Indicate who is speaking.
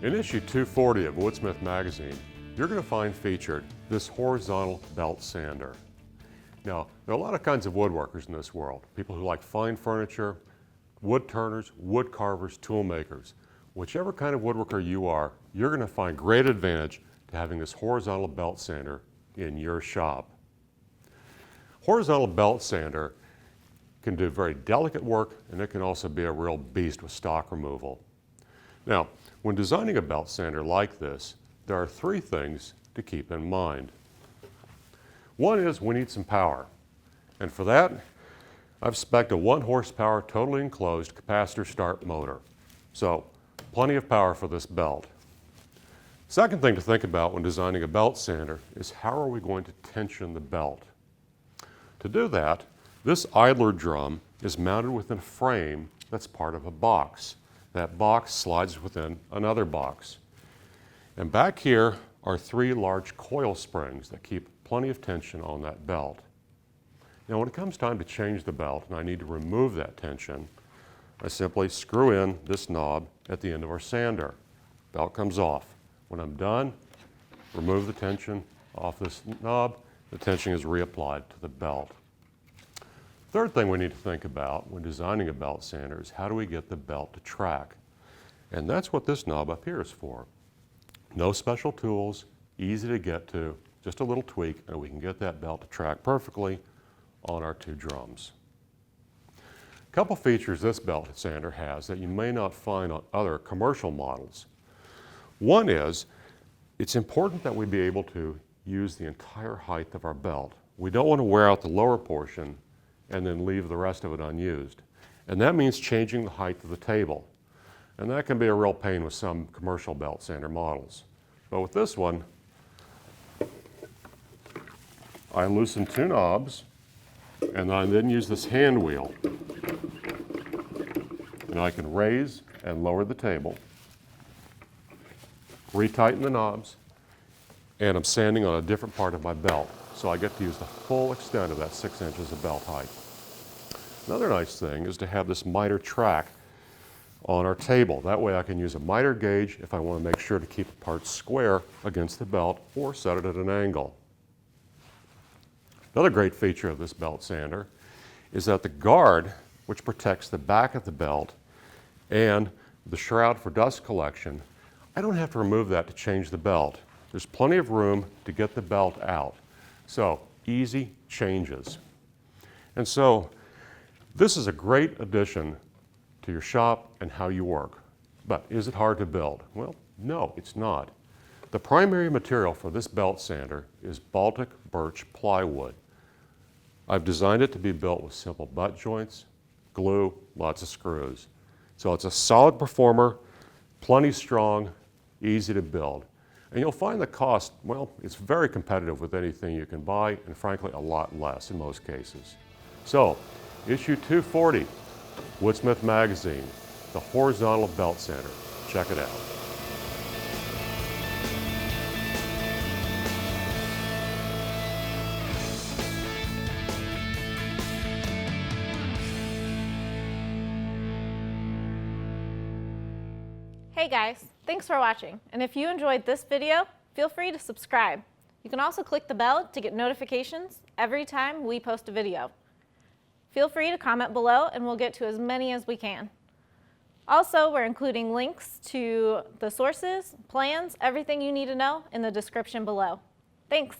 Speaker 1: In issue 240 of Woodsmith magazine, you're going to find featured this horizontal belt sander. Now, there are a lot of kinds of woodworkers in this world. People who like fine furniture, wood turners, wood carvers, tool makers. Whichever kind of woodworker you are, you're going to find great advantage to having this horizontal belt sander in your shop. Horizontal belt sander can do very delicate work, and it can also be a real beast with stock removal. Now, when designing a belt sander like this, there are three things to keep in mind. One is we need some power, and for that, I've spec'd a 1 horsepower totally enclosed capacitor start motor. So, plenty of power for this belt. Second thing to think about when designing a belt sander is how are we going to tension the belt? To do that, this idler drum is mounted within a frame that's part of a box. That box slides within another box. And back here are 3 large coil springs that keep plenty of tension on that belt. Now when it comes time to change the belt and I need to remove that tension, I simply screw in this knob at the end of our sander. Belt comes off. When I'm done, remove the tension off this knob. The tension is reapplied to the belt. Third thing we need to think about when designing a belt sander is how do we get the belt to track? And that's what this knob up here is for. No special tools, easy to get to, just a little tweak, and we can get that belt to track perfectly on our 2 drums. A couple features this belt sander has that you may not find on other commercial models. One is, it's important that we be able to use the entire height of our belt. We don't want to wear out the lower portion and then leave the rest of it unused. And that means changing the height of the table. And that can be a real pain with some commercial belt sander models. But with this one, I loosen 2 knobs, and I then use this hand wheel. And I can raise and lower the table, retighten the knobs, and I'm sanding on a different part of my belt. So I get to use the full extent of that 6 inches of belt height. Another nice thing is to have this miter track on our table. That way I can use a miter gauge if I want to make sure to keep parts square against the belt or set it at an angle. Another great feature of this belt sander is that the guard, which protects the back of the belt, and the shroud for dust collection, I don't have to remove that to change the belt. There's plenty of room to get the belt out. So, easy changes. And so, this is a great addition to your shop and how you work. But is it hard to build? Well, no, it's not. The primary material for this belt sander is Baltic birch plywood. I've designed it to be built with simple butt joints, glue, lots of screws. So it's a solid performer, plenty strong, easy to build. And you'll find the cost, well, it's very competitive with anything you can buy, and frankly, a lot less in most cases. So, issue 240, Woodsmith magazine, the horizontal belt sander. Check it out.
Speaker 2: Hey guys, thanks for watching. And if you enjoyed this video, feel free to subscribe. You can also click the bell to get notifications every time we post a video. Feel free to comment below and we'll get to as many as we can. Also, we're including links to the sources, plans, everything you need to know in the description below. Thanks.